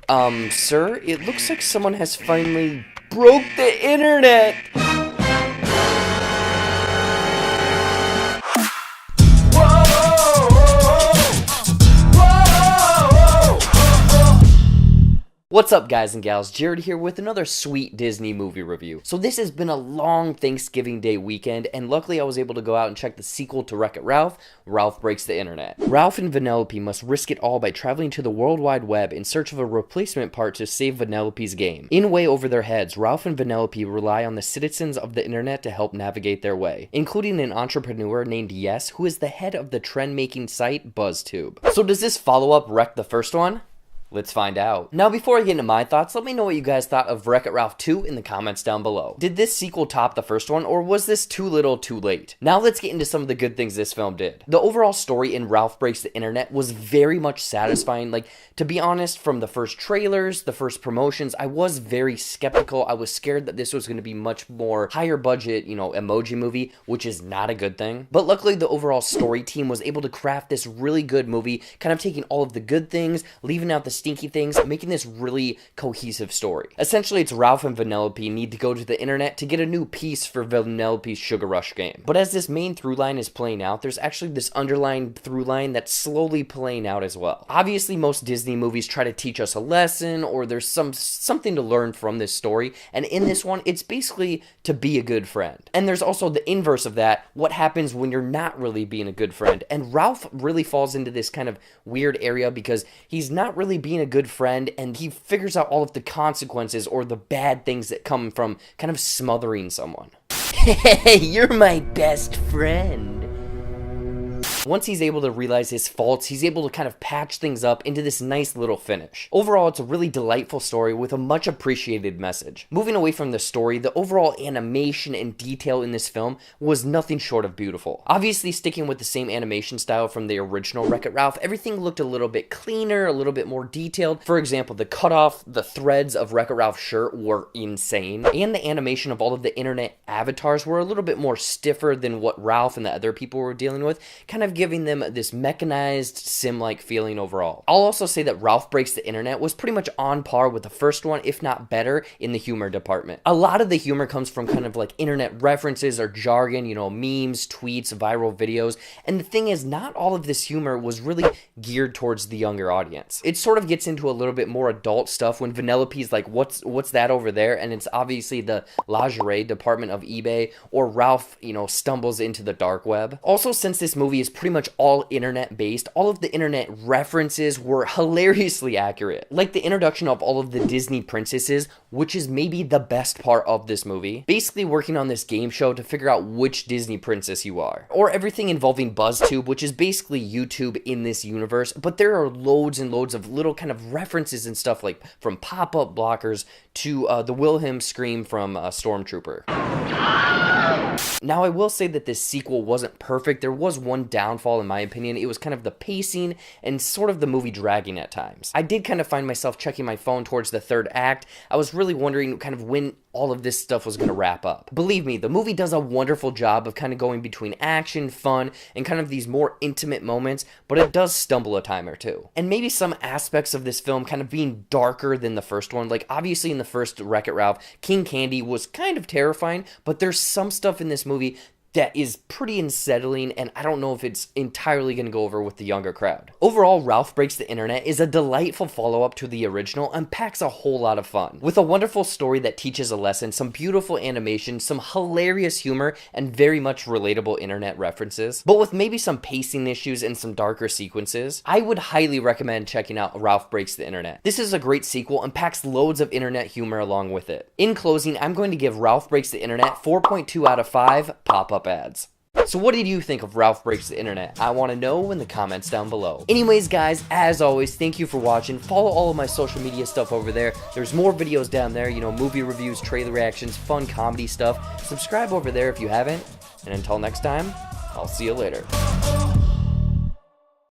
Sir, it looks like someone has finally broke the internet! What's up, guys and gals? Jared here with another sweet Disney movie review. So this has been a long Thanksgiving Day weekend, and luckily I was able to go out and check the sequel to Wreck-It Ralph, Ralph Breaks the Internet. Ralph and Vanellope must risk it all by traveling to the World Wide Web in search of a replacement part to save Vanellope's game. In way over their heads, Ralph and Vanellope rely on the citizens of the internet to help navigate their way, including an entrepreneur named Yes, who is the head of the trend-making site BuzzzTube. So does this follow-up wreck the first one? Let's find out. Now, before I get into my thoughts, let me know what you guys thought of Wreck-It Ralph 2 in the comments down below. Did this sequel top the first one, or was this too little too late? Now let's get into some of the good things this film did. The overall story in Ralph Breaks the Internet was very much satisfying. Like, to be honest, from the first trailers, the first promotions, I was very skeptical. I was scared that this was going to be much more higher budget, emoji movie, which is not a good thing. But luckily, the overall story team was able to craft this really good movie, kind of taking all of the good things, leaving out the stinky things, making this really cohesive story. Essentially, it's Ralph and Vanellope need to go to the internet to get a new piece for Vanellope's Sugar Rush game. But as this main through line is playing out, there's actually this underlying through line that's slowly playing out as well. Obviously, most Disney movies try to teach us a lesson, or there's something to learn from this story, and in this one, it's basically to be a good friend. And there's also the inverse of that, what happens when you're not really being a good friend. And Ralph really falls into this kind of weird area because he's not really being a good friend, and he figures out all of the consequences or the bad things that come from kind of smothering someone. Hey, you're my best friend. Once he's able to realize his faults, he's able to kind of patch things up into this nice little finish. Overall, it's a really delightful story with a much appreciated message. Moving away from the story, the overall animation and detail in this film was nothing short of beautiful. Obviously, sticking with the same animation style from the original Wreck-It Ralph, everything looked a little bit cleaner, a little bit more detailed. For example, the cutoff, the threads of Wreck-It Ralph's shirt were insane, and the animation of all of the internet avatars were a little bit more stiffer than what Ralph and the other people were dealing with, kind of giving them this mechanized, sim-like feeling overall. I'll also say that Ralph Breaks the Internet was pretty much on par with the first one, if not better, in the humor department. A lot of the humor comes from kind of like internet references or jargon, memes, tweets, viral videos, and the thing is, not all of this humor was really geared towards the younger audience. It sort of gets into a little bit more adult stuff when Vanellope's like, what's that over there? And it's obviously the lingerie department of eBay, or Ralph, stumbles into the dark web. Also, since this movie is pretty much all internet based, all of the internet references were hilariously accurate. Like the introduction of all of the Disney princesses, which is maybe the best part of this movie. Basically working on this game show to figure out which Disney princess you are. Or everything involving BuzzzTube, which is basically YouTube in this universe, but there are loads and loads of little kind of references and stuff, like from pop-up blockers to the Wilhelm scream from Stormtrooper. Now, I will say that this sequel wasn't perfect. There was one downfall in my opinion. It was kind of the pacing and sort of the movie dragging at times. I did kind of find myself checking my phone towards the third act. I was really wondering kind of when all of this stuff was going to wrap up. Believe me, the movie does a wonderful job of kind of going between action, fun, and kind of these more intimate moments, but it does stumble a time or two. And maybe some aspects of this film kind of being darker than the first one. Like, obviously in the first Wreck-It Ralph, King Candy was kind of terrifying, but there's some stuff in this movie that is pretty unsettling, and I don't know if it's entirely going to go over with the younger crowd. Overall, Ralph Breaks the Internet is a delightful follow-up to the original and packs a whole lot of fun. With a wonderful story that teaches a lesson, some beautiful animation, some hilarious humor, and very much relatable internet references, but with maybe some pacing issues and some darker sequences, I would highly recommend checking out Ralph Breaks the Internet. This is a great sequel and packs loads of internet humor along with it. In closing, I'm going to give Ralph Breaks the Internet 4.2 out of 5 pop-up ads. So what did you think of Ralph Breaks the Internet? I want to know in the comments down below. Anyways, guys, as always, thank you for watching. Follow all of my social media stuff over there. There's more videos down there, movie reviews, trailer reactions, fun comedy stuff. Subscribe over there if you haven't. And until next time, I'll see you later.